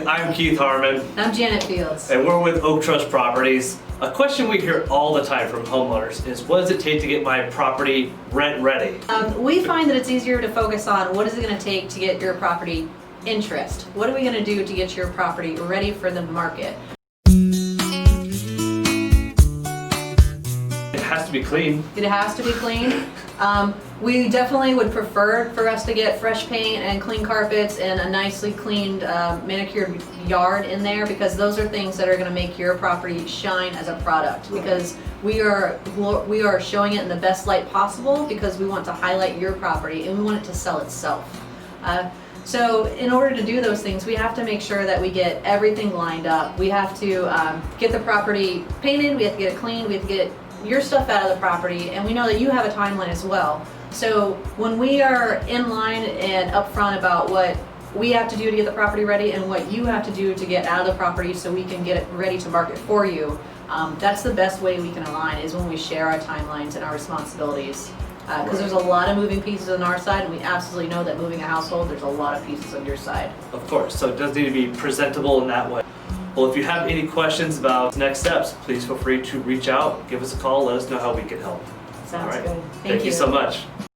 I'm Keith Harmon. I'm Janet Fields. And we're with Oak Trust Properties. A question we hear all the time from homeowners is, what does it take to get my property rent ready? We find that it's easier to focus on what is it going to take to get your property interest. What are we going to do to get your property ready for the market? It has to be clean. It has to be clean. We definitely would prefer for us to get fresh paint and clean carpets and a nicely cleaned manicured yard in there, because those are things that are going to make your property shine as a product, because we are showing it in the best light possible, because we want to highlight your property and we want it to sell itself. So in order to do those things, we have to make sure that we get everything lined up. We have to get the property painted, we have to get it cleaned, we have to get your stuff out of the property, and we know that you have a timeline as well. So when we are in line and upfront about what we have to do to get the property ready and what you have to do to get out of the property so we can get it ready to market for you, that's the best way we can align, is when we share our timelines and our responsibilities. Because there's a lot of moving pieces on our side, and we absolutely know that moving a household, there's a lot of pieces on your side. Of course, so it does need to be presentable in that way. Well, if you have any questions about next steps, please feel free to reach out, give us a call, let us know how we can help. Sounds good. Thank you so much.